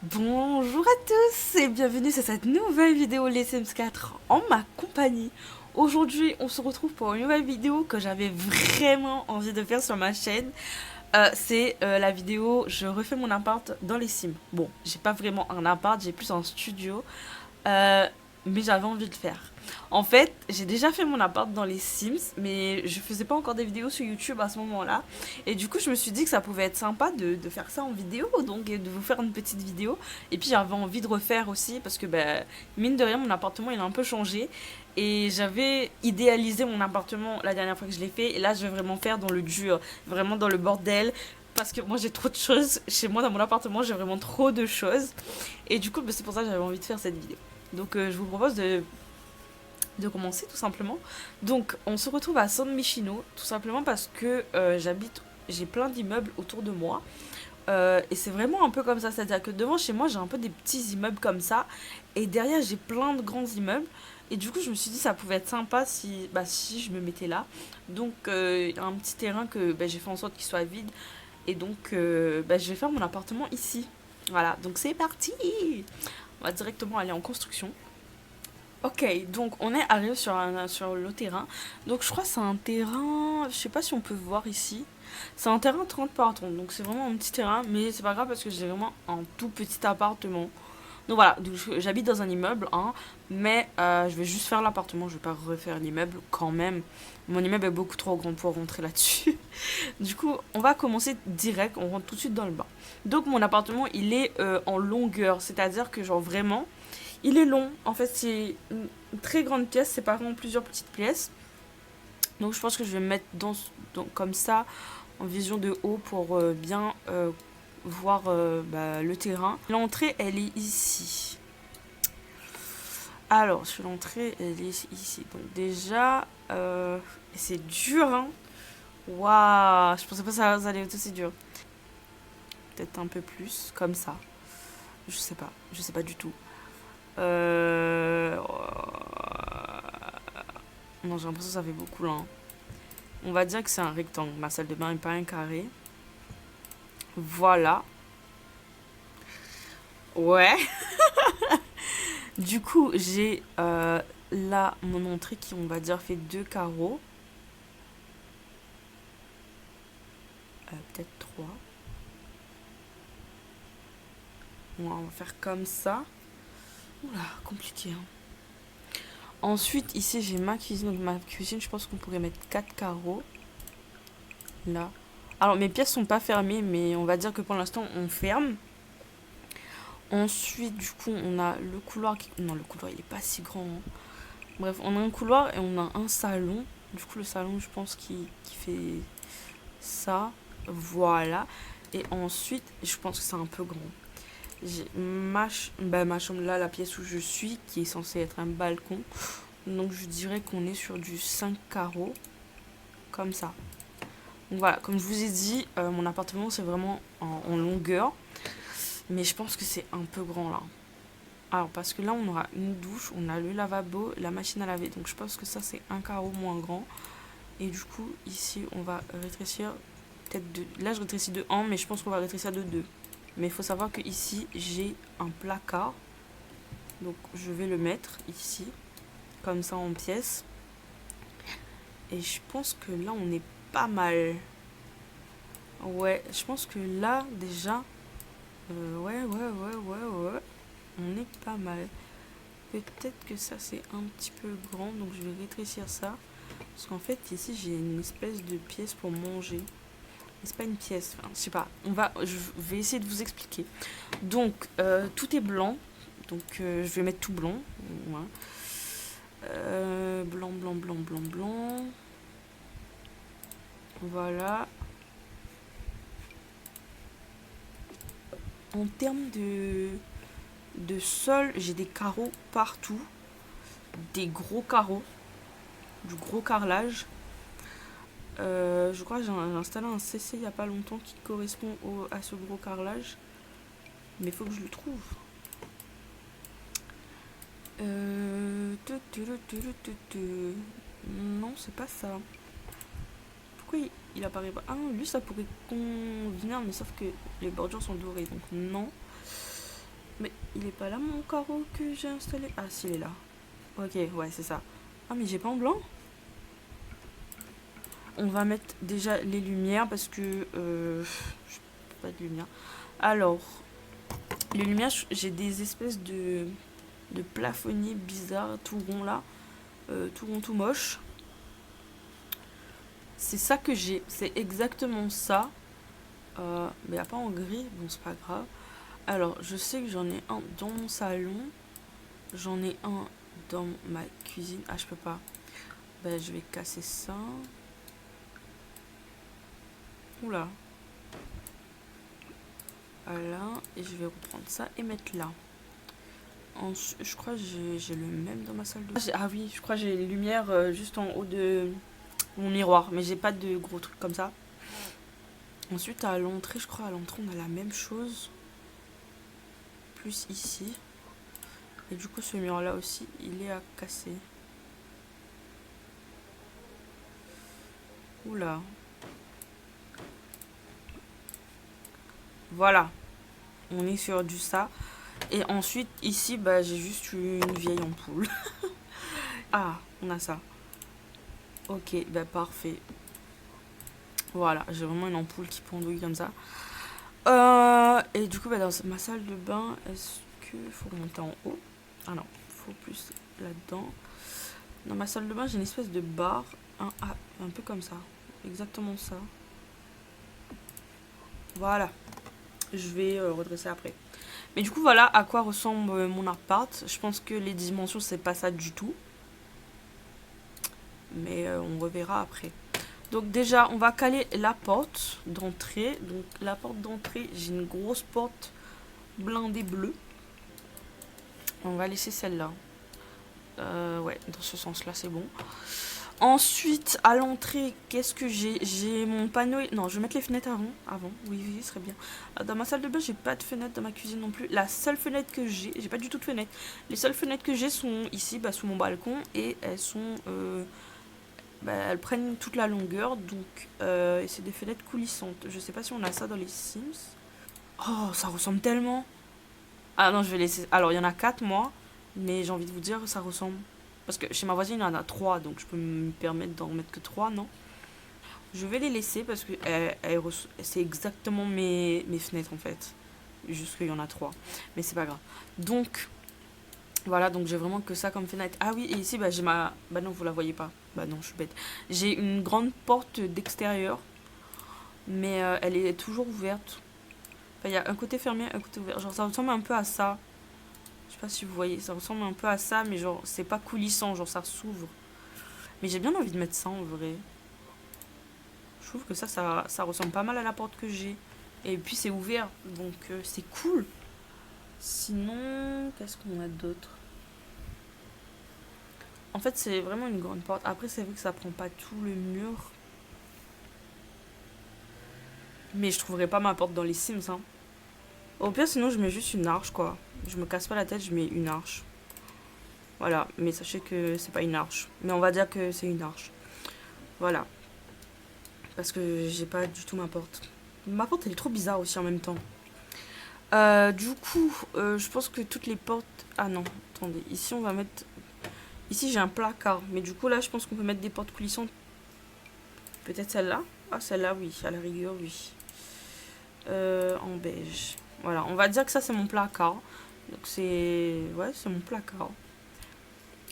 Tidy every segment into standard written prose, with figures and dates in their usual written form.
Bonjour à tous et bienvenue sur cette nouvelle vidéo Les Sims 4 en ma compagnie. Aujourd'hui, on se retrouve pour une nouvelle vidéo que j'avais vraiment envie de faire sur ma chaîne. C'est la vidéo Je refais mon appart dans les Sims. Bon, j'ai pas vraiment un appart, j'ai plus un studio. Euh, mais j'avais envie de le faire. En fait, j'ai déjà fait mon appart dans les Sims, mais je faisais pas encore des vidéos sur YouTube à ce moment-là. Et du coup, je me suis dit que ça pouvait être sympa de faire ça en vidéo, donc et de vous faire une petite vidéo. Et puis j'avais envie de refaire aussi, parce que ben, mine de rien, mon appartement il a un peu changé. Et j'avais idéalisé mon appartement la dernière fois que je l'ai fait. Et là, je vais vraiment faire dans le dur, vraiment dans le bordel. Parce que moi j'ai trop de choses. Chez moi, dans mon appartement, j'ai vraiment trop de choses. Et du coup, ben, c'est pour ça que j'avais envie de faire cette vidéo. Donc je vous propose de commencer tout simplement. Donc on se retrouve à San Michino, tout simplement parce que j'ai plein d'immeubles autour de moi. Et c'est vraiment un peu comme ça, c'est-à-dire que devant chez moi j'ai un peu des petits immeubles comme ça. Et derrière j'ai plein de grands immeubles. Et du coup je me suis dit ça pouvait être sympa si je me mettais là. Donc il y a un petit terrain que j'ai fait en sorte qu'il soit vide. Et donc je vais faire mon appartement ici. Voilà, donc c'est parti. On va directement aller en construction. Ok, donc on est arrivé sur le terrain. Donc je crois que c'est un terrain, je sais pas si on peut voir ici. C'est un terrain 30 par 30, donc c'est vraiment un petit terrain, mais c'est pas grave parce que j'ai vraiment un tout petit appartement. Donc voilà, donc j'habite dans un immeuble, hein, mais je vais juste faire l'appartement, je vais pas refaire l'immeuble quand même. Mon immeuble est beaucoup trop grand pour rentrer là-dessus. Du coup, on va commencer direct, on rentre tout de suite dans le bas. Donc mon appartement, il est en longueur, c'est-à-dire que genre vraiment, il est long. En fait, c'est une très grande pièce séparée en plusieurs petites pièces. Donc je pense que je vais me mettre comme ça, en vision de haut, pour bien voir le terrain. L'entrée, elle est ici. Alors, sur l'entrée, elle est ici. Donc déjà, c'est dur, hein. Waouh, je pensais pas que ça allait être aussi dur. Peut-être un peu plus, comme ça. Je sais pas du tout. Non, j'ai l'impression que ça fait beaucoup là, hein. On va dire que c'est un rectangle. Ma salle de bain n'est pas un carré. Voilà. Ouais. Du coup, j'ai là mon entrée qui, on va dire, fait deux carreaux. Peut-être trois. On va faire comme ça. Oula, compliqué, hein. Ensuite, ici, j'ai ma cuisine. Donc, ma cuisine, je pense qu'on pourrait mettre quatre carreaux. Là. Alors, mes pièces sont pas fermées, mais on va dire que pour l'instant, on ferme. Ensuite, du coup, on a le couloir qui... Non, le couloir, il est pas si grand, hein. Bref, on a un couloir et on a un salon. Du coup, le salon, je pense qu'il fait ça. Voilà. Et ensuite, je pense que c'est un peu grand. J'ai ma chambre là, la pièce où je suis, qui est censée être un balcon. Donc, je dirais qu'on est sur du 5 carreaux. Comme ça. Donc, voilà. Comme je vous ai dit, mon appartement, c'est vraiment en longueur. Mais je pense que c'est un peu grand là. Alors, parce que là, on aura une douche, on a le lavabo, la machine à laver. Donc, je pense que ça, c'est un carreau moins grand. Et du coup, ici, on va rétrécir peut-être de... Là, je rétrécis de 1, mais je pense qu'on va rétrécir de 2. Mais il faut savoir que ici, j'ai un placard. Donc, je vais le mettre ici, comme ça, en pièces. Et je pense que là, on est pas mal. Ouais, je pense que là, déjà... ouais. On est pas mal. Peut-être que ça c'est un petit peu grand, donc je vais rétrécir ça. Parce qu'en fait, ici j'ai une espèce de pièce pour manger. Mais c'est pas une pièce, enfin, je sais pas. Je vais essayer de vous expliquer. Donc, tout est blanc. Donc, je vais mettre tout blanc. Voilà. Blanc. Voilà. En termes de sol, j'ai des carreaux partout. Des gros carreaux. Du gros carrelage. Je crois que j'ai installé un CC il n'y a pas longtemps qui correspond à ce gros carrelage. Mais il faut que je le trouve. Non, c'est pas ça. Pourquoi il apparaît pas? Ah non, lui ça pourrait convenir, mais sauf que les bordures sont dorées, donc non. Mais il est pas là mon carreau que j'ai installé. Ah si, il est là. Ok, ouais, c'est ça. Ah mais j'ai pas en blanc. On va mettre déjà les lumières parce que... pas de lumière. Alors, les lumières, j'ai des espèces de plafonniers bizarres, tout rond là. Tout rond, tout moche. C'est ça que j'ai. C'est exactement ça. Mais il n'y a pas en gris. Bon, c'est pas grave. Alors, je sais que j'en ai un dans mon salon. J'en ai un dans ma cuisine. Ah, je peux pas. Ben, je vais casser ça. Oula. Voilà. Et je vais reprendre ça et mettre là. Ensuite, je crois que j'ai le même dans ma salle de bain. Ah oui, je crois que j'ai les lumières juste en haut de mon miroir. Mais j'ai pas de gros trucs comme ça. Ensuite, à l'entrée, je crois à l'entrée, on a la même chose. Plus ici. Et du coup, ce mur-là aussi, il est à casser. Oula. Voilà. On est sur du ça. Et ensuite, ici, bah, j'ai juste une vieille ampoule. Ah, on a ça. Ok, bah parfait. Voilà, j'ai vraiment une ampoule qui pendouille comme ça. Et du coup, bah, dans ma salle de bain, est-ce qu'il faut monter en haut? Ah non, il faut plus là-dedans. Dans ma salle de bain, j'ai une espèce de bar. Un peu comme ça. Exactement ça. Voilà. Je vais redresser après. Mais du coup, voilà à quoi ressemble mon appart. Je pense que les dimensions, c'est pas ça du tout. Mais on reverra après. Donc déjà, on va caler la porte d'entrée. Donc la porte d'entrée, j'ai une grosse porte blindée bleue. On va laisser celle-là. Ouais, dans ce sens-là, c'est bon. Ensuite, à l'entrée, qu'est-ce que j'ai? J'ai mon panneau... Non, je vais mettre les fenêtres avant. Oui, oui, ce serait bien. Dans ma salle de bain, j'ai pas de fenêtre. Dans ma cuisine non plus. La seule fenêtre que j'ai pas du tout de fenêtre. Les seules fenêtres que j'ai sont ici, bah, sous mon balcon. Et elles sont... bah, elles prennent toute la longueur. Donc, c'est des fenêtres coulissantes. Je sais pas si on a ça dans les Sims. Oh, ça ressemble tellement. Ah non, je vais laisser... Alors, il y en a 4, moi. Mais j'ai envie de vous dire, ça ressemble. Parce que chez ma voisine, il y en a 3, donc je peux me permettre d'en mettre que 3, non? Je vais les laisser parce que c'est exactement mes fenêtres en fait. Juste qu'il y en a 3. Mais c'est pas grave. Donc, voilà, donc j'ai vraiment que ça comme fenêtre. Ah oui, et ici, bah, j'ai ma... Bah non, vous la voyez pas. Bah non, je suis bête. J'ai une grande porte d'extérieur. Mais elle est toujours ouverte. Enfin, il y a un côté fermé, un côté ouvert. Genre, ça ressemble un peu à ça. Je sais pas si vous voyez, ça ressemble un peu à ça, mais genre, c'est pas coulissant, genre, ça s'ouvre. Mais j'ai bien envie de mettre ça en vrai. Je trouve que ça ressemble pas mal à la porte que j'ai. Et puis c'est ouvert, donc c'est cool. Sinon, qu'est-ce qu'on a d'autre? En fait, c'est vraiment une grande porte. Après, c'est vrai que ça prend pas tout le mur. Mais je trouverai pas ma porte dans les Sims, hein. Au pire, sinon, je mets juste une arche, quoi. Je me casse pas la tête, je mets une arche. Voilà, mais sachez que c'est pas une arche. Mais on va dire que c'est une arche. Voilà. Parce que j'ai pas du tout ma porte. Ma porte, elle est trop bizarre aussi en même temps. Du coup, je pense que toutes les portes... Ah non, attendez. Ici, on va mettre... Ici, j'ai un placard. Mais du coup, là, je pense qu'on peut mettre des portes coulissantes. Peut-être celle-là. Ah, celle-là, oui. À la rigueur, oui. En beige. Voilà, on va dire que ça, c'est mon placard. Donc, c'est... Ouais, c'est mon placard.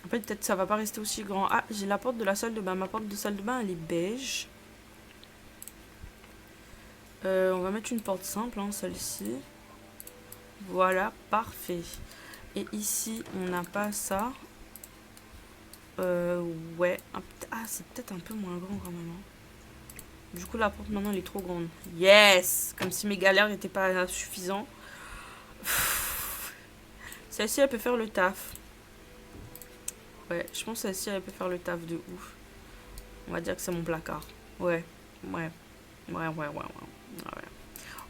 Après, peut-être ça va pas rester aussi grand. Ah, j'ai la porte de la salle de bain. Ma porte de salle de bain, elle est beige. On va mettre une porte simple, hein, celle-ci. Voilà, parfait. Et ici, on n'a pas ça. Ouais. Ah, c'est peut-être un peu moins grand quand même. Hein. Du coup, la porte maintenant, elle est trop grande. Yes! Comme si mes galères n'étaient pas suffisantes. Celle-ci, elle peut faire le taf. Ouais, je pense que celle-ci, elle peut faire le taf de ouf. On va dire que c'est mon placard. Ouais, ouais. Ouais.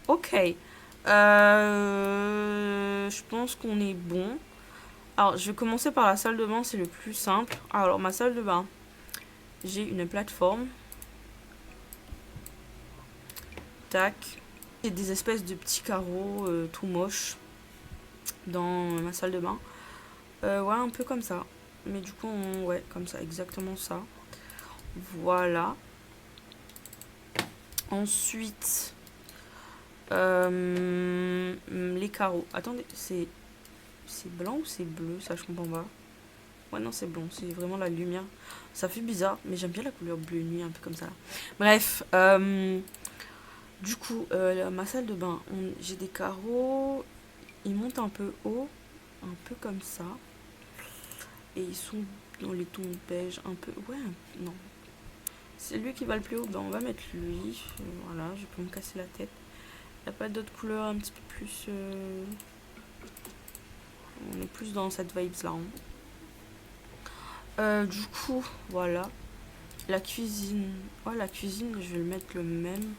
Ok. Je pense qu'on est bon. Alors, je vais commencer par la salle de bain, c'est le plus simple. Alors, ma salle de bain, j'ai une plateforme. Tac. J'ai des espèces de petits carreaux tout moches. dans ma salle de bain. Ouais, un peu comme ça. Mais du coup, ouais, comme ça, exactement ça. Voilà. Ensuite, les carreaux. Attendez, c'est blanc ou c'est bleu? Ça, je comprends pas. Ouais, non, c'est blanc. C'est vraiment la lumière. Ça fait bizarre, mais j'aime bien la couleur bleu nuit, un peu comme ça. Bref, du coup, ma salle de bain, j'ai des carreaux. Ils montent un peu haut, un peu comme ça. Et ils sont dans les tons beige, un peu. Ouais, non. C'est lui qui va le plus haut, ben on va mettre lui. Voilà, je peux me casser la tête. Il n'y a pas d'autres couleurs un petit peu plus. On est plus dans cette vibes là. Du coup, voilà. La cuisine. Ouais, la cuisine, je vais le mettre le même.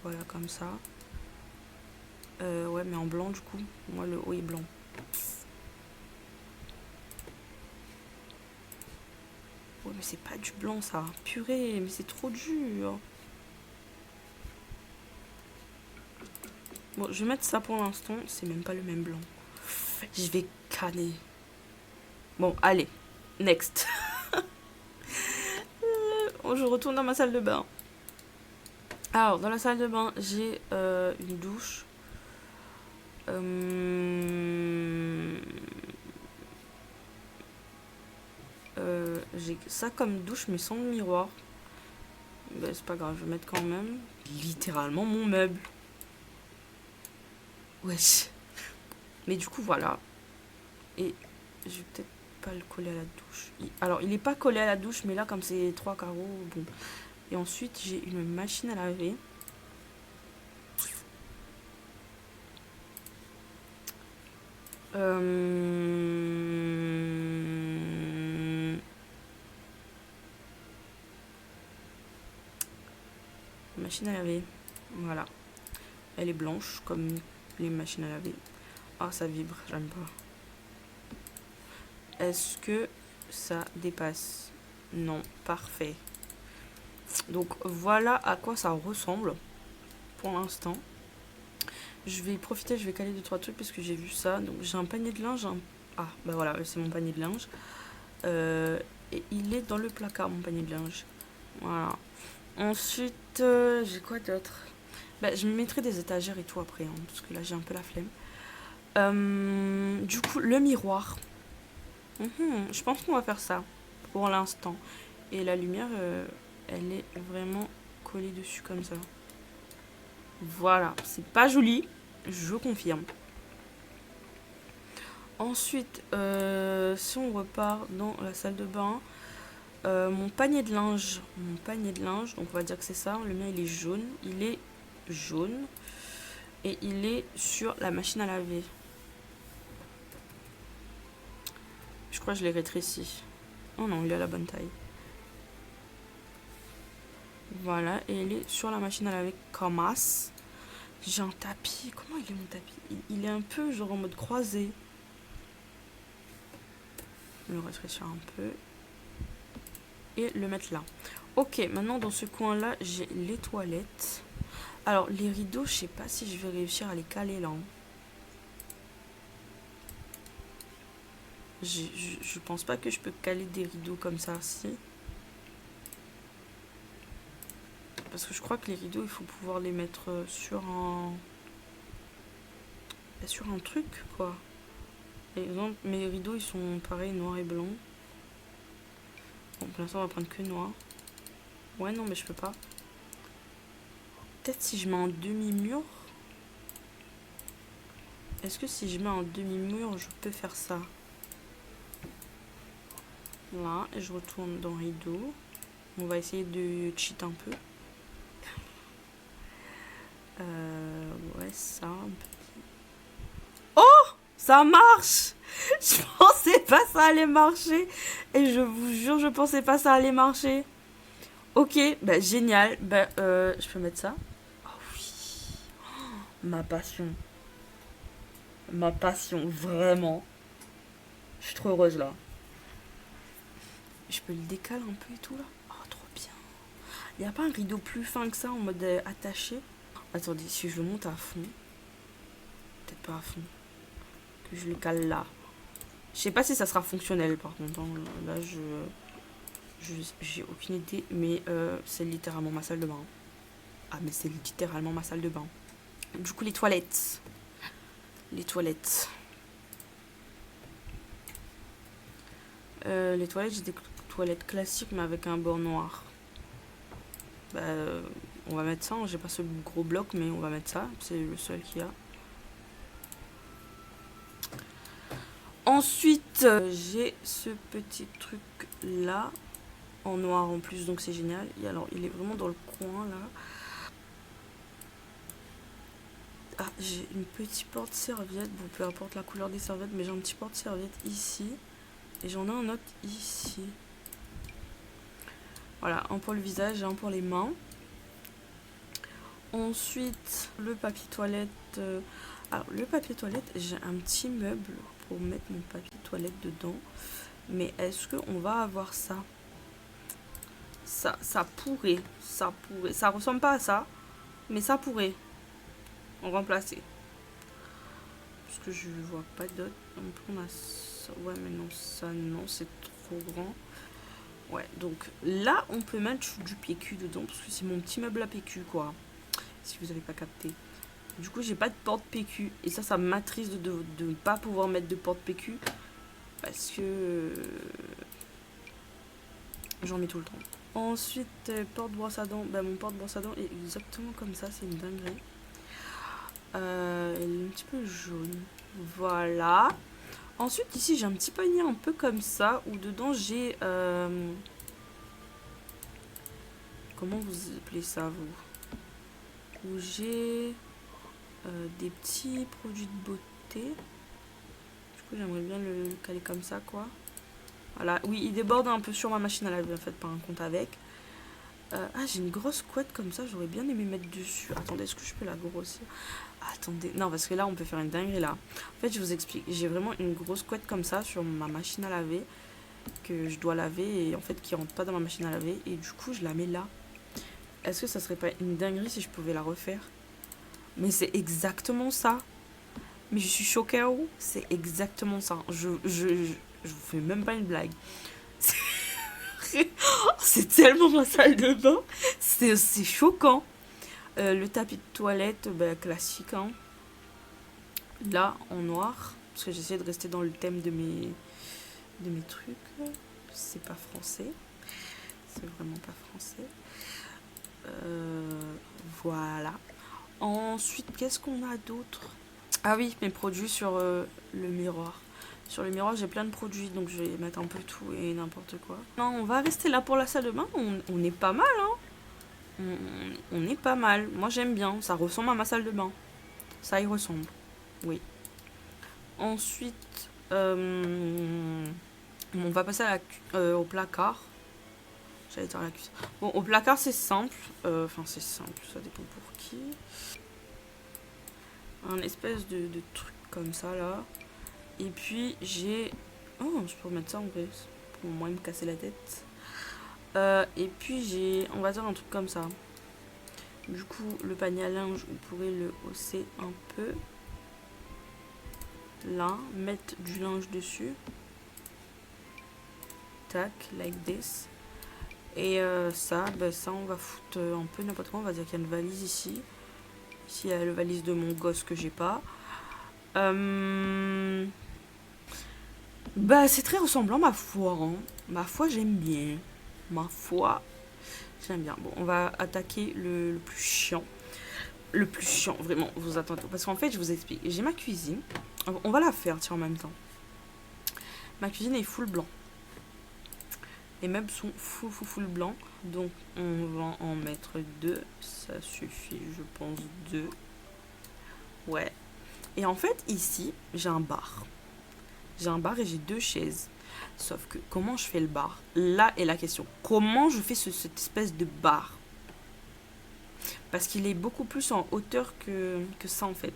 Voilà, comme ça. Ouais, mais en blanc du coup. Moi, le haut est blanc. Ouais, mais c'est pas du blanc ça. Purée, mais c'est trop dur. Bon, je vais mettre ça pour l'instant. C'est même pas le même blanc. Je vais canner. Bon, allez. Next. Je retourne dans ma salle de bain. Alors, dans la salle de bain, j'ai une douche. J'ai ça comme douche, mais sans miroir. Ben, c'est pas grave, je vais mettre quand même. Littéralement mon meuble. Wesh. Mais du coup, voilà. Et je vais peut-être pas le coller à la douche. Alors, il est pas collé à la douche, mais là, comme c'est 3 carreaux, bon. Et ensuite, j'ai une machine à laver. Machine à laver. Voilà. Elle est blanche, comme les machines à laver. Ah, ça vibre, j'aime pas. Est-ce que ça dépasse? Non, parfait. Donc voilà à quoi ça ressemble pour l'instant. Je vais profiter, je vais caler 2-3 trucs parce que j'ai vu ça. Donc j'ai un panier de linge. Ah, bah voilà, c'est mon panier de linge. Et il est dans le placard, mon panier de linge. Voilà. Ensuite, j'ai quoi d'autre? Bah, je me mettrai des étagères et tout après, hein, parce que là j'ai un peu la flemme. Du coup, le miroir. Je pense qu'on va faire ça pour l'instant. Et la lumière, elle est vraiment collée dessus comme ça. Voilà, c'est pas joli, je confirme. Ensuite, si on repart dans la salle de bain, mon panier de linge, donc on va dire que c'est ça. Le mien il est jaune, et il est sur la machine à laver. Je crois que je l'ai rétréci. Oh non, il est à la bonne taille. Voilà, et il est sur la machine à laver comme as. J'ai un tapis. Comment il est mon tapis? Il est un peu genre en mode croisé. Le rétrécir un peu. Et le mettre là. Ok, maintenant dans ce coin-là, j'ai les toilettes. Alors, les rideaux, je sais pas si je vais réussir à les caler là. Je pense pas que je peux caler des rideaux comme ça, si. Parce que je crois que les rideaux, il faut pouvoir les mettre sur un truc, quoi. Par exemple, mes rideaux, ils sont pareils, noir et blanc. Bon, pour l'instant, on va prendre que noir. Ouais, non, mais je peux pas. Peut-être si je mets en demi-mur. Est-ce que si je mets en demi-mur, je peux faire ça? Là, et je retourne dans rideau. On va essayer de cheat un peu. Ouais, ça. Oh! Ça marche! Je pensais pas ça allait marcher. Et je vous jure, je pensais pas ça allait marcher. Ok, bah génial. Bah, je peux mettre ça? Oh oui. Ma passion. Ma passion, vraiment. Je suis trop heureuse là. Je peux le décaler un peu et tout là. Oh, trop bien. Il n'y a pas un rideau plus fin que ça en mode attaché? Attendez, si je le monte à fond. peut-être pas à fond. Que je le cale là. Je sais pas si ça sera fonctionnel par contre. Hein. Là, j'ai aucune idée. Mais c'est littéralement ma salle de bain. Ah, mais c'est littéralement ma salle de bain. Du coup, les toilettes. Les toilettes. Les toilettes, j'ai des toilettes classiques, mais avec un bord noir. Bah, on va mettre ça. J'ai pas ce gros bloc, mais on va mettre ça. C'est le seul qu'il y a. Ensuite, j'ai ce petit truc là. En noir en plus, donc c'est génial. Et alors, il est vraiment dans le coin là. Ah, j'ai une petite porte-serviette. Bon, peu importe la couleur des serviettes, mais j'ai un petit porte-serviette ici. Et j'en ai un autre ici. Voilà, un pour le visage et un pour les mains. Ensuite, le papier toilette. Alors, le papier toilette, j'ai un petit meuble pour mettre mon papier toilette dedans. Mais est-ce qu'on va avoir ça? Ça pourrait. Ça pourrait. Ça ressemble pas à ça. Mais ça pourrait. En remplacer. Parce que je vois pas d'autre. Donc, on a ça. Ouais, mais non, ça, non, c'est trop grand. Ouais, donc là, on peut mettre du PQ dedans. Parce que c'est mon petit meuble à PQ, quoi. Si vous avez pas capté. Du coup, j'ai pas de porte PQ. Et ça m'attriste de ne pas pouvoir mettre de porte PQ. Parce que j'en mets tout le temps. Ensuite, porte brosse à dents. Bah, mon porte brosse à dents est exactement comme ça. C'est une dinguerie. Elle est un petit peu jaune. Voilà. Ensuite, ici, j'ai un petit panier un peu comme ça. Où dedans, j'ai... comment vous appelez ça, vous? Où j'ai des petits produits de beauté. Du coup, j'aimerais bien le caler comme ça, quoi. Voilà. Oui, il déborde un peu sur ma machine à laver, en fait, par un compte avec. Ah, j'ai une grosse couette comme ça. J'aurais bien aimé mettre dessus. Attendez, est-ce que je peux la grossir? Attendez. Non, parce que là, on peut faire une dinguerie, là. En fait, je vous explique. J'ai vraiment une grosse couette comme ça sur ma machine à laver. Que je dois laver et en fait, qui rentre pas dans ma machine à laver. Et du coup, je la mets là. Est-ce que ça serait pas une dinguerie si je pouvais la refaire? Mais c'est exactement ça. Mais je suis choquée, oh. C'est exactement ça. Je vous fais même pas une blague. C'est tellement ma salle de bain. C'est choquant. Le tapis de toilette, bah, classique. Hein. Là, en noir. Parce que j'essaie de rester dans le thème de mes trucs. C'est pas français. C'est vraiment pas français. Voilà. Ensuite, qu'est-ce qu'on a d'autre? Ah oui, mes produits sur le miroir. Sur le miroir, j'ai plein de produits, donc je vais mettre un peu tout et n'importe quoi. Non, on va rester là pour la salle de bain. On est pas mal, hein. On est pas mal. Moi, j'aime bien. Ça ressemble à ma salle de bain. Ça y ressemble. Oui. Ensuite, on va passer au placard. J'allais dire la cuisine. Bon, au placard, c'est simple. Enfin, c'est simple. Ça dépend pour qui. Un espèce de truc comme ça, là. Et puis, j'ai... Oh, je peux remettre ça en vrai. Pour moins me casser la tête. Et puis, j'ai... On va dire un truc comme ça. Du coup, le panier à linge, vous pourrez le hausser un peu. Là. Mettre du linge dessus. Tac, like this. Et ça, bah, ça, on va foutre un peu n'importe quoi. On va dire qu'il y a une valise ici. Ici, il y a la valise de mon gosse que j'ai pas. Bah, c'est très ressemblant, ma foi. Hein. Ma foi, j'aime bien. Ma foi, j'aime bien. Bon, on va attaquer le plus chiant. Le plus chiant, vraiment. Vous attendez. Parce qu'en fait, je vous explique. J'ai ma cuisine. On va la faire, tiens, en même temps. Ma cuisine est full blanc. Les meubles sont full blanc. Donc, on va en mettre 2. Ça suffit, je pense, 2. Ouais. Et en fait, ici, j'ai un bar. J'ai un bar et j'ai 2 chaises. Sauf que, comment je fais le bar? Là est la question. Comment je fais cette espèce de bar? Parce qu'il est beaucoup plus en hauteur que ça, en fait.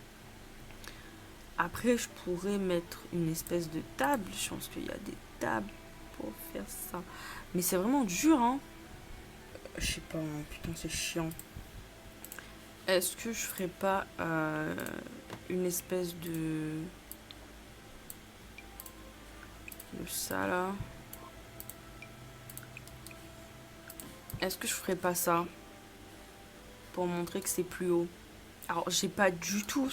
Après, je pourrais mettre une espèce de table. Je pense qu'il y a des tables pour faire ça. Mais c'est vraiment dur, hein. Je sais pas, putain, c'est chiant. Est-ce que je ferais pas une espèce de ça là. Est-ce que je ferais pas ça pour montrer que c'est plus haut? Alors j'ai pas du tout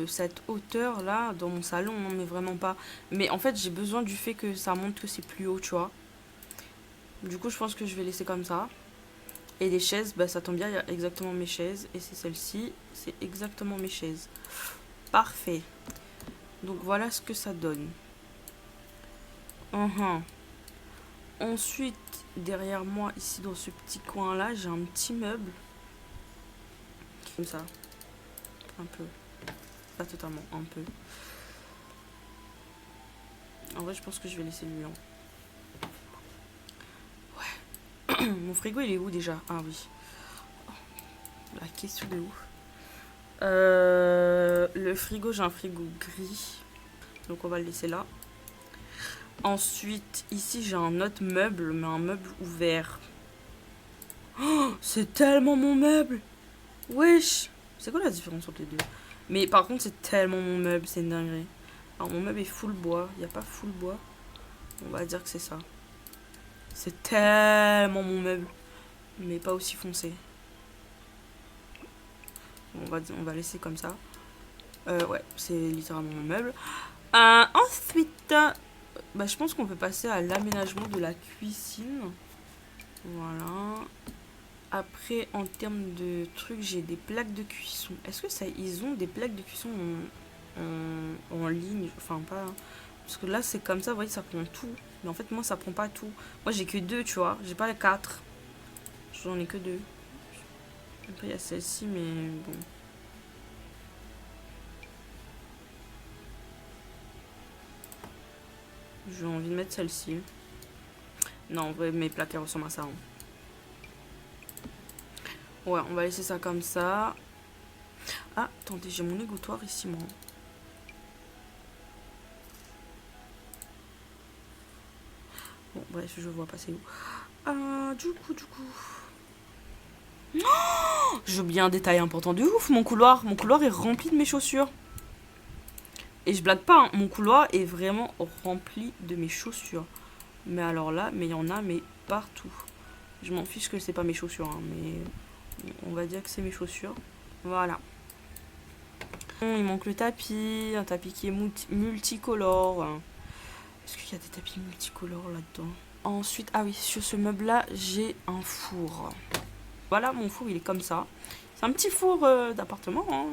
cette hauteur là dans mon salon, non mais vraiment pas. Mais en fait j'ai besoin du fait que ça montre que c'est plus haut, tu vois. Du coup je pense que je vais laisser comme ça. Et les chaises, bah ça tombe bien, il y a exactement mes chaises. Et c'est celle-ci, c'est exactement mes chaises. Parfait. Donc voilà ce que ça donne. Ensuite, derrière moi, ici dans ce petit coin là, j'ai un petit meuble. Comme ça. Un peu. Pas totalement, un peu. En vrai je pense que je vais laisser lui. Ouais. Mon frigo il est où déjà? Ah oui. La question de où? Le frigo, j'ai un frigo gris. Donc on va le laisser là. Ensuite, ici j'ai un autre meuble, mais un meuble ouvert. Oh, c'est tellement mon meuble! Wesh! C'est quoi la différence entre les deux? Mais par contre, c'est tellement mon meuble, c'est une dinguerie. Alors mon meuble est full bois. Il n'y a pas full bois. On va dire que c'est ça. C'est tellement mon meuble. Mais pas aussi foncé. On va laisser comme ça. Ouais, c'est littéralement mon meuble. Ensuite, bah, je pense qu'on peut passer à l'aménagement de la cuisine. Voilà. Après, en termes de trucs, j'ai des plaques de cuisson. Est-ce que ça, ils ont des plaques de cuisson en ligne? Enfin, pas. Parce que là, c'est comme ça, vous voyez, ça prend tout. Mais en fait, moi, ça prend pas tout. Moi, j'ai que 2, tu vois. J'ai pas les 4. J'en ai que 2. Après, il y a celle-ci, mais bon. J'ai envie de mettre celle-ci. Non, en vrai, mes plaques, elles ressemblent à ça. Hein. Ouais, on va laisser ça comme ça. Ah, attendez, j'ai mon égouttoir ici, moi. Bon, bref, je vois pas c'est où. Du coup. Oh, j'ai oublié un détail important de ouf. Mon couloir est rempli de mes chaussures. Et je blague pas, hein, mon couloir est vraiment rempli de mes chaussures. Mais alors là, mais il y en a, mais partout. Je m'en fiche que c'est pas mes chaussures, hein, mais on va dire que c'est mes chaussures. Voilà. Il manque le tapis, un tapis qui est multicolore. Est-ce qu'il y a des tapis multicolores là-dedans? Ensuite, ah oui, sur ce meuble-là, j'ai un four. Voilà, mon four, il est comme ça. C'est un petit four d'appartement. Hein.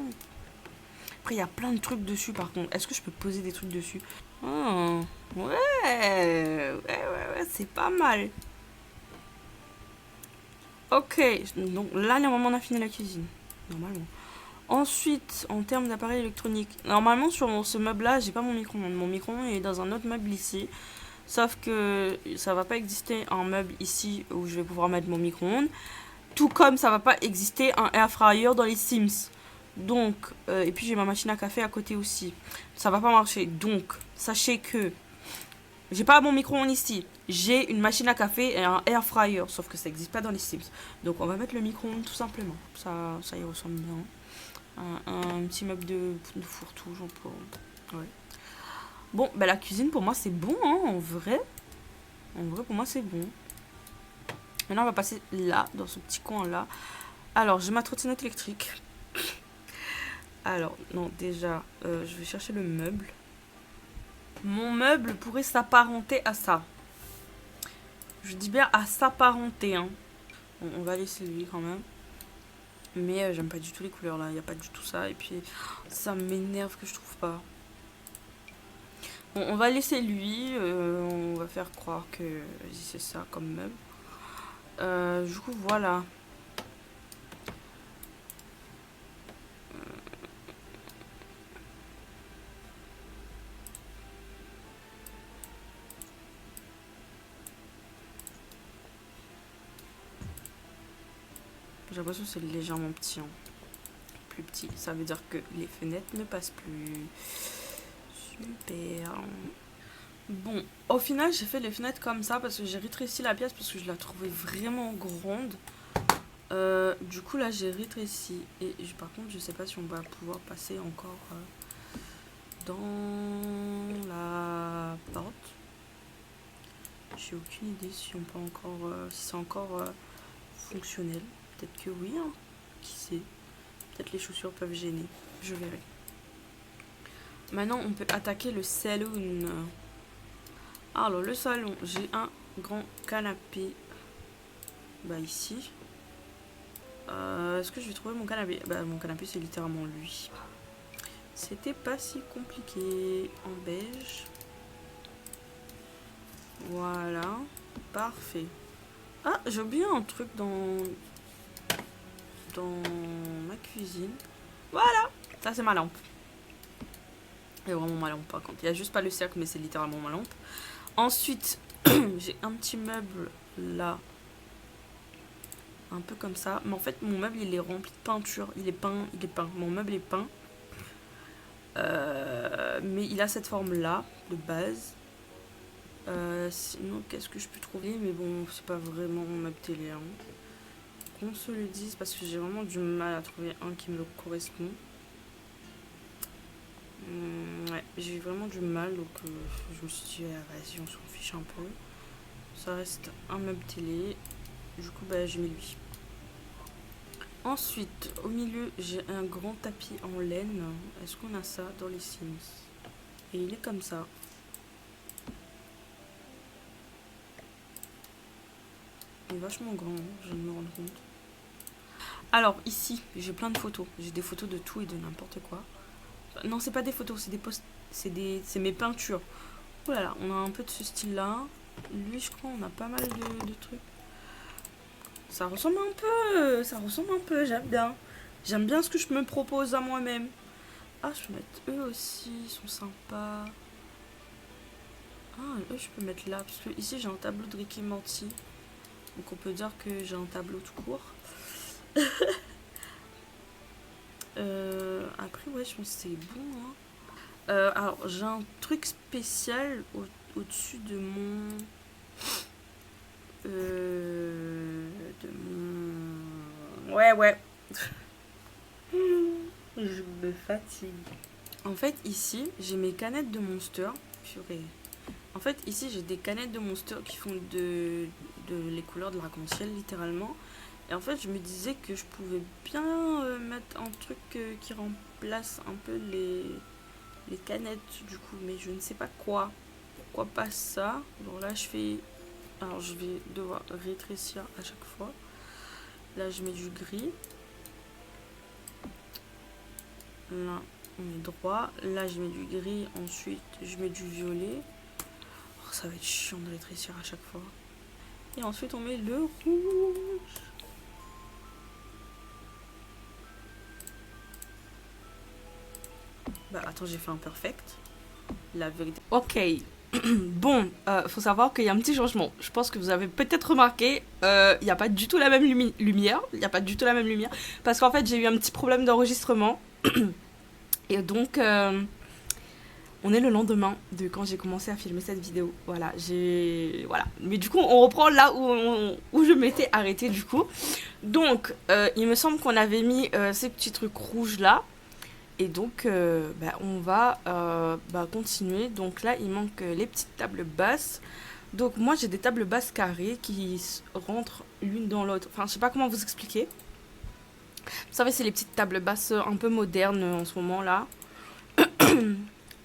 Après, il y a plein de trucs dessus, par contre. Est-ce que je peux poser des trucs dessus? Oh, ouais, c'est pas mal. Ok, donc là, normalement, on a fini la cuisine. Normalement. Ensuite, en termes d'appareils électroniques, normalement, sur ce meuble-là, j'ai pas mon micro-ondes. Mon micro-ondes est dans un autre meuble ici. Sauf que ça va pas exister un meuble ici où je vais pouvoir mettre mon micro-ondes. Tout comme ça va pas exister un air fryer dans les Sims. Donc, et puis j'ai ma machine à café à côté aussi. Ça va pas marcher. Donc, sachez que j'ai pas mon micro-ondes ici. J'ai une machine à café et un air fryer. Sauf que ça n'existe pas dans les Sims. Donc, on va mettre le micro-ondes tout simplement. Ça y ressemble bien. Un petit meuble de fourre-tout, genre pour... Ouais. Bon, bah la cuisine pour moi c'est bon, hein, en vrai. En vrai, pour moi c'est bon. Maintenant, on va passer là, dans ce petit coin là. Alors, j'ai ma trottinette électrique. Alors, non, déjà, je vais chercher le meuble. Mon meuble pourrait s'apparenter à ça. Je dis bien à s'apparenter, hein. Bon, on va laisser lui quand même. Mais j'aime pas du tout les couleurs là, il n'y a pas du tout ça. Et puis, ça m'énerve que je trouve pas. Bon, on va laisser lui. On va faire croire que c'est ça comme meuble. Du coup, voilà. J'ai l'impression que c'est légèrement petit. Hein. Plus petit. Ça veut dire que les fenêtres ne passent plus. Super. Bon, au final, j'ai fait les fenêtres comme ça parce que j'ai rétréci la pièce parce que je la trouvais vraiment grande. Du coup là j'ai rétréci et par contre je sais pas si on va pouvoir passer encore dans la porte. J'ai aucune idée si on peut encore si c'est encore fonctionnel. Peut-être que oui, hein. Qui sait. Peut-être les chaussures peuvent gêner. Je verrai. Maintenant on peut attaquer le saloon. Alors le salon, j'ai un grand canapé. Bah ici. Est-ce que je vais trouver mon canapé? Bah mon canapé c'est littéralement lui. C'était pas si compliqué. En beige. Voilà. Parfait. Ah, j'ai oublié un truc dans ma cuisine. Voilà. Ça c'est ma lampe. C'est vraiment ma lampe par contre. Il n'y a juste pas le cercle mais c'est littéralement ma lampe. Ensuite, j'ai un petit meuble là. Un peu comme ça. Mais en fait, mon meuble, il est rempli de peinture. Il est peint. Mon meuble est peint. Mais il a cette forme-là, de base. Sinon, qu'est-ce que je peux trouver? Mais bon, c'est pas vraiment mon meuble télé. Hein. Qu'on se le dise, parce que j'ai vraiment du mal à trouver un qui me correspond. Ouais, j'ai vraiment du mal. Donc, je me suis dit, vas-y, on s'en fiche un peu. Ça reste un meuble télé. Du coup, bah, j'ai mis lui. Ensuite, au milieu, j'ai un grand tapis en laine. Est-ce qu'on a ça dans les Sims? Et il est comme ça. Il est vachement grand, je viens de me rendre compte. Alors, ici, j'ai plein de photos. J'ai des photos de tout et de n'importe quoi. Non, c'est pas des photos, c'est des posts. C'est mes peintures. Oh là là, on a un peu de ce style-là. Lui, je crois, on a pas mal de trucs. Ça ressemble un peu, j'aime bien. J'aime bien ce que je me propose à moi-même. Ah, je peux mettre eux aussi, ils sont sympas. Ah, eux, je peux mettre là, parce que ici, j'ai un tableau de Rick et Morty. Donc, on peut dire que j'ai un tableau tout court. Après, ouais, je pense que c'est bon. Hein. Alors, j'ai un truc spécial au-dessus de mon... Ouais. Je me fatigue. En fait, ici, j'ai mes canettes de Monster. Purée. En fait, ici, j'ai des canettes de Monster qui font de les couleurs de l'arc-en-ciel, littéralement. Et en fait, je me disais que je pouvais bien mettre un truc qui remplace un peu les canettes, du coup. Mais je ne sais pas quoi. Pourquoi pas ça? Alors là, je fais... Alors, je vais devoir rétrécir à chaque fois. Là, je mets du gris. Là, on est droit. Là, je mets du gris. Ensuite, je mets du violet. Oh, ça va être chiant de rétrécir à chaque fois. Et ensuite, on met le rouge. Bah, attends, j'ai fait un perfect. La vérité. Ok. Bon, faut savoir qu'il y a un petit changement. Je pense que vous avez peut-être remarqué, il n'y a pas du tout la même lumière. Il n'y a pas du tout la même lumière. Parce qu'en fait, j'ai eu un petit problème d'enregistrement. Et donc, on est le lendemain de quand j'ai commencé à filmer cette vidéo. Voilà, voilà. Mais du coup, on reprend là où je m'étais arrêtée du coup. Donc, il me semble qu'on avait mis ces petits trucs rouges là. Et donc, on va continuer. Donc là, il manque les petites tables basses. Donc moi, j'ai des tables basses carrées qui rentrent l'une dans l'autre. Enfin, je sais pas comment vous expliquer. Vous savez, c'est les petites tables basses un peu modernes en ce moment là.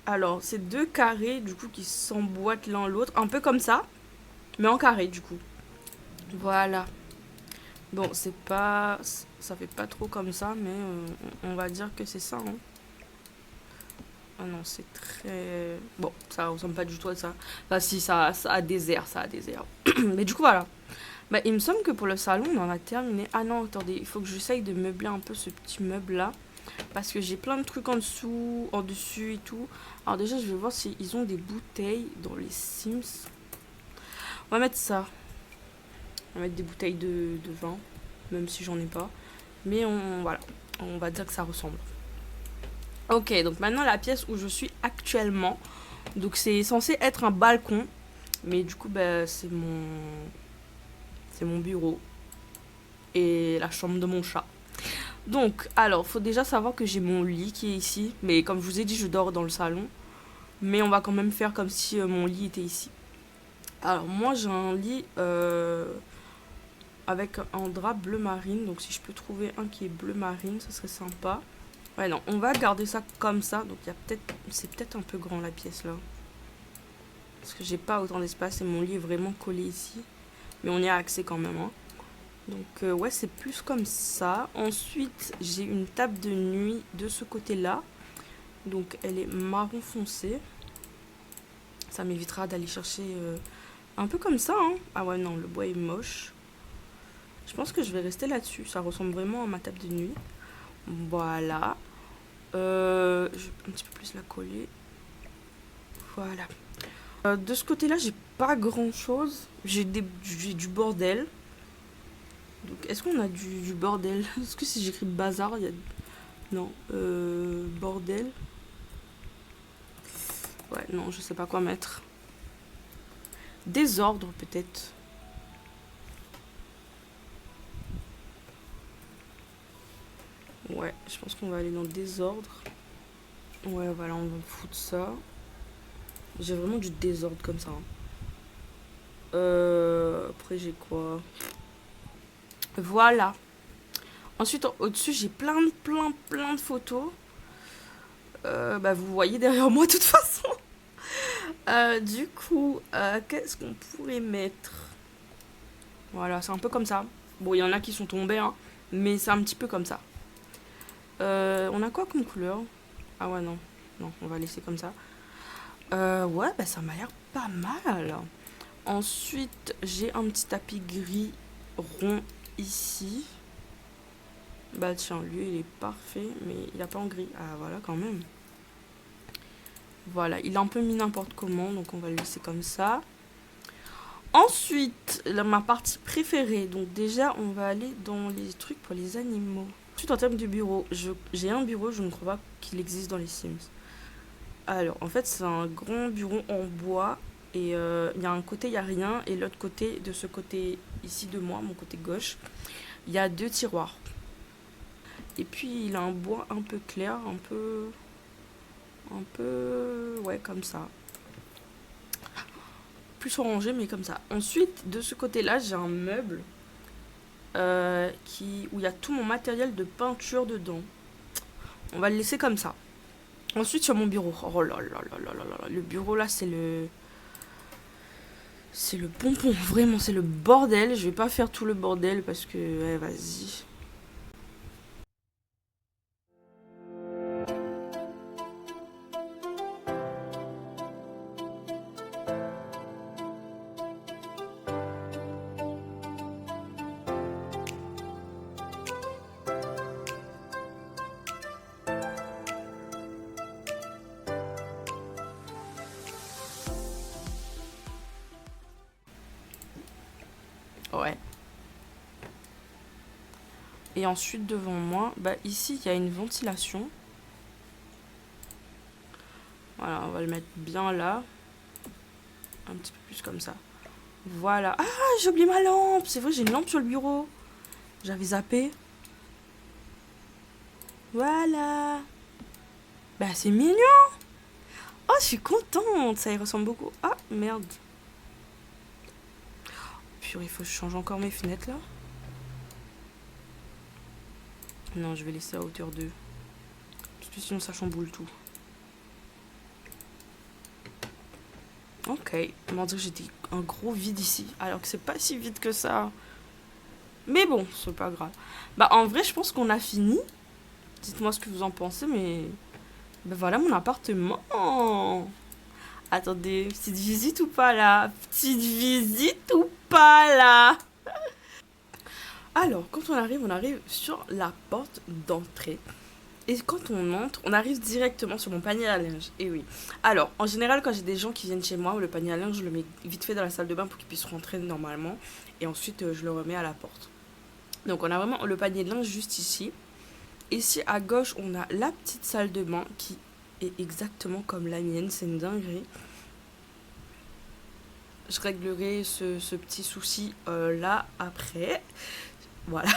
Alors, c'est deux carrés du coup qui s'emboîtent l'un l'autre. Un peu comme ça, mais en carré du coup. Voilà. Bon, c'est pas... Ça fait pas trop comme ça, mais on va dire que c'est ça. Hein. Ah non, c'est très... Bon, ça ressemble pas du tout à ça. Enfin, si, ça a des airs, ça a des airs. Mais du coup, voilà. Bah, il me semble que pour le salon, on en a terminé. Ah non, attendez, il faut que j'essaye de meubler un peu ce petit meuble-là. Parce que j'ai plein de trucs en dessous, en dessus et tout. Alors déjà, je vais voir s'ils ont des bouteilles dans les Sims. On va mettre ça. On va mettre des bouteilles de vin, même si j'en ai pas. Mais voilà, on va dire que ça ressemble. Ok, donc maintenant la pièce où je suis actuellement. Donc c'est censé être un balcon. Mais du coup, bah, c'est mon bureau. et la chambre de mon chat. Donc, alors, faut déjà savoir que j'ai mon lit qui est ici. Mais comme je vous ai dit, je dors dans le salon. Mais on va quand même faire comme si mon lit était ici. Alors, moi, j'ai un lit avec un drap bleu marine. Donc, si je peux trouver un qui est bleu marine, ce serait sympa. Ouais, non, on va garder ça comme ça. Donc, c'est peut-être un peu grand la pièce là. Parce que j'ai pas autant d'espace et mon lit est vraiment collé ici. Mais on y a accès quand même, hein. Donc ouais, c'est plus comme ça. Ensuite, j'ai une table de nuit de ce côté-là. Donc elle est marron foncé. Ça m'évitera d'aller chercher un peu comme ça, hein. Ah ouais, non, le bois est moche. Je pense que je vais rester là-dessus. Ça ressemble vraiment à ma table de nuit. Voilà. Je vais un petit peu plus la coller. Voilà. De ce côté-là, j'ai pas grand-chose. J'ai du bordel. Donc, est-ce qu'on a du bordel? Est-ce que si j'écris bazar, il y a... Non, bordel. Ouais, non, je sais pas quoi mettre. Désordre, peut-être. Ouais, je pense qu'on va aller dans désordre. Ouais, voilà, on va foutre ça. J'ai vraiment du désordre comme ça, hein. Après, j'ai quoi? Voilà. Ensuite, au-dessus, j'ai plein de photos. Bah, vous voyez derrière moi, de toute façon. Du coup, qu'est-ce qu'on pourrait mettre? Voilà, c'est un peu comme ça. Bon, il y en a qui sont tombés, hein, mais c'est un petit peu comme ça. On a quoi comme couleur? Ah ouais, non. Non, on va laisser comme ça. Ouais, bah ça m'a l'air pas mal. Ensuite, j'ai un petit tapis gris rond ici. Bah tiens, lui, il est parfait, mais il a pas en gris. Ah voilà, quand même. Voilà, il a un peu mis n'importe comment, donc on va le laisser comme ça. Ensuite, ma partie préférée. Donc déjà, on va aller dans les trucs pour les animaux. Ensuite, en termes de bureau, j'ai un bureau, je ne crois pas qu'il existe dans les Sims. Alors, en fait, c'est un grand bureau en bois. Et il y a un côté, il n'y a rien. Et l'autre côté, de ce côté ici de moi, mon côté gauche, il y a 2 tiroirs. Et puis, il a un bois un peu clair, ouais, comme ça. Plus orangé, mais comme ça. Ensuite, de ce côté-là, j'ai un meuble où il y a tout mon matériel de peinture dedans. On va le laisser comme ça. Ensuite, sur mon bureau. Oh là là là là là là. Le bureau, là, c'est le... C'est le pompon. Vraiment, c'est le bordel. Je vais pas faire tout le bordel parce que... Ouais, vas-y. Ouais. Et ensuite, devant moi, bah ici, il y a une ventilation. Voilà, on va le mettre bien là. Un petit peu plus comme ça. Voilà. Ah, j'ai oublié ma lampe. C'est vrai, j'ai une lampe sur le bureau. J'avais zappé. Voilà. Bah, c'est mignon. Oh, je suis contente. Ça y ressemble beaucoup. Ah, merde. Purée, il faut que je change encore mes fenêtres là. Non, je vais laisser à hauteur 2. Parce que sinon, ça chamboule tout. Ok. On va dire que j'étais un gros vide ici. Alors que c'est pas si vide que ça. Mais bon, c'est pas grave. Bah, en vrai, je pense qu'on a fini. Dites-moi ce que vous en pensez, mais... Ben voilà mon appartement. Attendez, petite visite ou pas là? Petite visite ou pas là? Alors, quand on arrive sur la porte d'entrée. Et quand on entre, on arrive directement sur mon panier à linge. Et oui. Alors, en général, quand j'ai des gens qui viennent chez moi, le panier à linge, je le mets vite fait dans la salle de bain pour qu'ils puissent rentrer normalement. Et ensuite, je le remets à la porte. Donc, on a vraiment le panier de linge juste ici. Ici, à gauche, on a la petite salle de bain qui est exactement comme la mienne. C'est une dinguerie. Je réglerai ce petit souci là après. Voilà.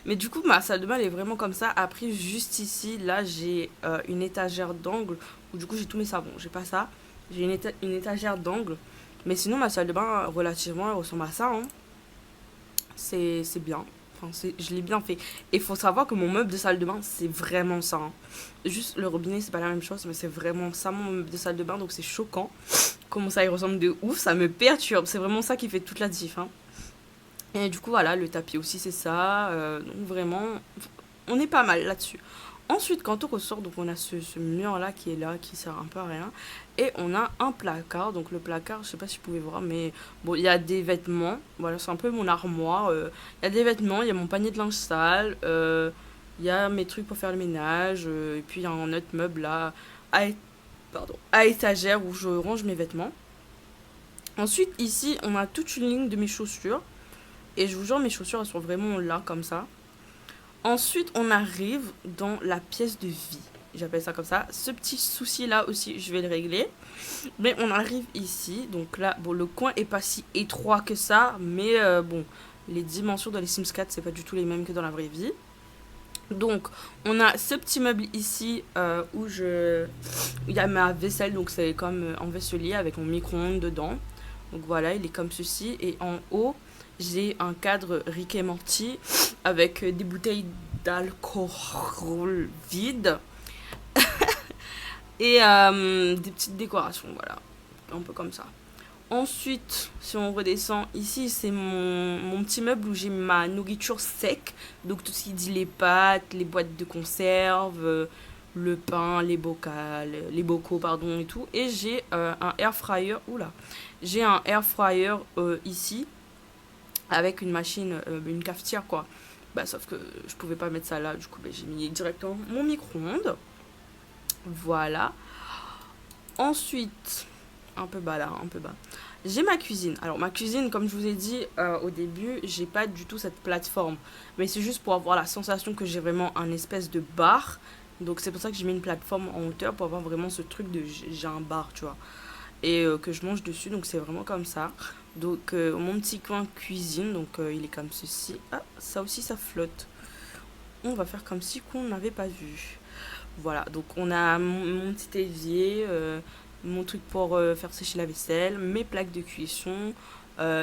Mais du coup, ma salle de bain, elle est vraiment comme ça. Après, juste ici, là, j'ai une étagère d'angle où du coup, j'ai tous mes savons. J'ai pas ça. J'ai une étagère d'angle. Mais sinon, ma salle de bain, relativement, elle ressemble à ça, hein. C'est bien. Enfin, je l'ai bien fait. Et il faut savoir que mon meuble de salle de bain, c'est vraiment ça, hein. Juste le robinet, c'est pas la même chose, mais c'est vraiment ça mon meuble de salle de bain, donc c'est choquant. Comment ça, il ressemble de ouf, ça me perturbe. C'est vraiment ça qui fait toute la diff, hein. Et du coup, voilà, le tapis aussi, c'est ça. Donc vraiment, on est pas mal là-dessus. Ensuite, quand on ressort, donc on a ce mur-là qui est là, qui sert un peu à rien. Et on a un placard. Donc le placard, je sais pas si vous pouvez voir, mais bon, il y a des vêtements. Voilà, c'est un peu mon armoire. Il y a des vêtements, il y a mon panier de linge sale. Il y a mes trucs pour faire le ménage. Et puis il y a un autre meuble là, à, pardon, à étagère où je range mes vêtements. Ensuite, ici, on a toute une ligne de mes chaussures. Et je vous jure, mes chaussures, elles sont vraiment là, comme ça. Ensuite, on arrive dans la pièce de vie. J'appelle ça comme ça. Ce petit souci-là aussi, je vais le régler. Mais on arrive ici. Donc là, bon, le coin est pas si étroit que ça. Mais bon, les dimensions dans les Sims 4, c'est pas du tout les mêmes que dans la vraie vie. Donc, on a ce petit meuble ici où il y a ma vaisselle. Donc, c'est comme en vaisselier avec mon micro-ondes dedans. Donc voilà, il est comme ceci. Et en haut, j'ai un cadre Rick et Morty avec des bouteilles d'alcool vide et des petites décorations, voilà, un peu comme ça. Ensuite, si on redescend, ici c'est mon petit meuble où j'ai ma nourriture sec, donc tout ce qui dit les pâtes, les boîtes de conserve, le pain, les bocaux, pardon, et tout. Et j'ai un air fryer, oula, j'ai un air fryer ici avec une machine, une cafetière quoi. Bah, sauf que je pouvais pas mettre ça là, du coup bah, j'ai mis directement mon micro-ondes. Voilà. Ensuite, un peu bas là, un peu bas. J'ai ma cuisine. Alors ma cuisine, comme je vous ai dit au début, j'ai pas du tout cette plateforme. Mais c'est juste pour avoir la sensation que j'ai vraiment un espèce de bar. Donc c'est pour ça que j'ai mis une plateforme en hauteur pour avoir vraiment ce truc de j'ai un bar, tu vois. Et que je mange dessus, donc c'est vraiment comme ça. Donc mon petit coin cuisine, donc il est comme ceci. Ah, ça aussi ça flotte. On va faire comme si qu'on n'avait pas vu. Voilà, donc on a mon petit évier, mon truc pour faire sécher la vaisselle, mes plaques de cuisson.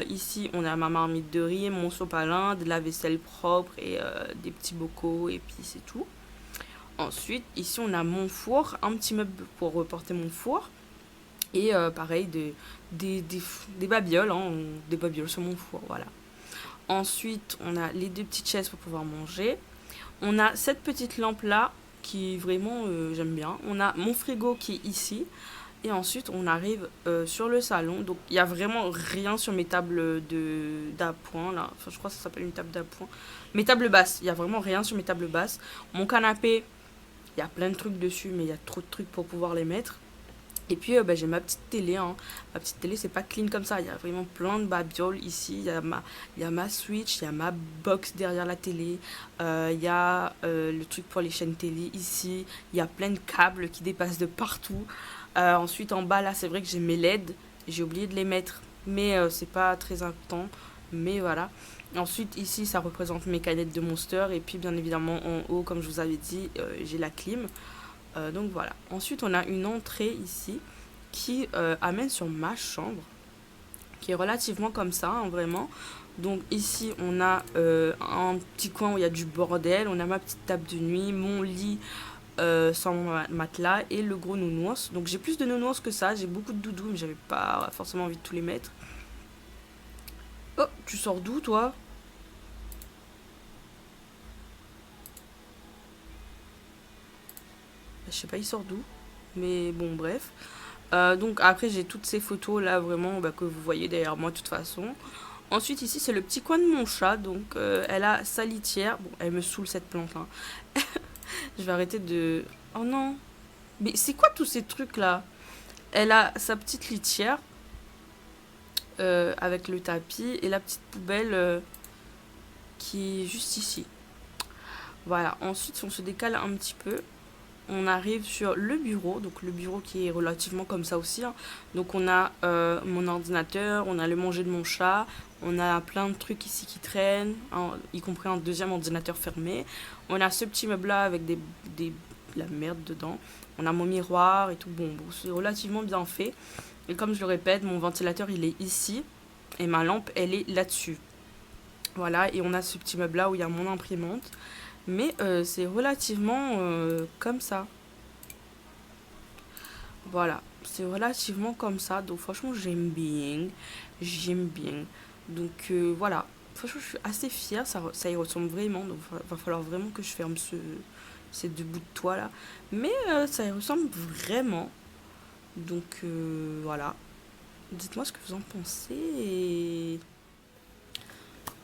Ici, on a ma marmite de riz, mon sopalin, de la vaisselle propre et des petits bocaux, et puis c'est tout. Ensuite, ici, on a mon four, un petit meuble pour reporter mon four. Et pareil, des babioles, hein, des babioles sur mon four, voilà. Ensuite, on a les deux petites chaises pour pouvoir manger. On a cette petite lampe-là qui vraiment j'aime bien. On a mon frigo qui est ici. Et ensuite, on arrive sur le salon. Donc, il n'y a vraiment rien sur mes tables d'appoint, là. Enfin, je crois que ça s'appelle une table d'appoint. Mes tables basses. Il n'y a vraiment rien sur mes tables basses. Mon canapé, il y a plein de trucs dessus, mais il y a trop de trucs pour pouvoir les mettre. Et puis bah, j'ai ma petite télé, hein. Ma petite télé, c'est pas clean comme ça. Il y a vraiment plein de babioles ici. Il y a ma Switch, il y a ma box derrière la télé. Il y a le truc pour les chaînes télé ici. Il y a plein de câbles qui dépassent de partout. Ensuite, en bas, là, c'est vrai que j'ai mes LED. J'ai oublié de les mettre. Mais c'est pas très important. Mais voilà. Ensuite, ici, ça représente mes canettes de Monster. Et puis, bien évidemment, en haut, comme je vous avais dit, j'ai la clim. Donc voilà. Ensuite, on a une entrée ici qui amène sur ma chambre, qui est relativement comme ça, hein, vraiment. Donc ici, on a un petit coin où il y a du bordel. On a ma petite table de nuit, mon lit sans mon matelas et le gros nounours. Donc j'ai plus de nounours que ça. J'ai beaucoup de doudous, mais j'avais pas forcément envie de tous les mettre. Oh, tu sors d'où, toi? Je sais pas, il sort d'où. Mais bon, bref. Donc après j'ai toutes ces photos là vraiment bah, que vous voyez derrière moi de toute façon. Ensuite ici c'est le petit coin de mon chat, donc elle a sa litière. Bon, elle me saoule cette plante là. Je vais arrêter de... Oh non. Mais c'est quoi tous ces trucs là? Elle a sa petite litière avec le tapis et la petite poubelle qui est juste ici. Voilà, ensuite si on se décale un petit peu, on arrive sur le bureau. Donc le bureau qui est relativement comme ça aussi, hein. Donc on a mon ordinateur, on a le manger de mon chat, on a plein de trucs ici qui traînent, hein, y compris un deuxième ordinateur fermé. On a ce petit meuble là avec de la merde dedans. On a mon miroir et tout. Bon, c'est relativement bien fait. Et comme je le répète, mon ventilateur il est ici et ma lampe elle est là-dessus. Voilà, et on a ce petit meuble là où il y a mon imprimante. Mais c'est relativement comme ça. Voilà, c'est relativement comme ça. Donc franchement, j'aime bien. J'aime bien. Donc voilà. Franchement, je suis assez fière. Ça y ressemble vraiment. Donc va falloir vraiment que je ferme ces deux bouts de toit là. Mais ça y ressemble vraiment. Donc voilà. Dites-moi ce que vous en pensez.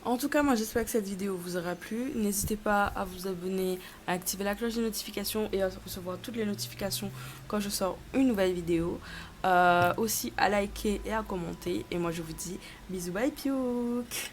En tout cas, moi j'espère que cette vidéo vous aura plu. N'hésitez pas à vous abonner, à activer la cloche de notification et à recevoir toutes les notifications quand je sors une nouvelle vidéo. Aussi à liker et à commenter. Et moi je vous dis bisous, bye piouk.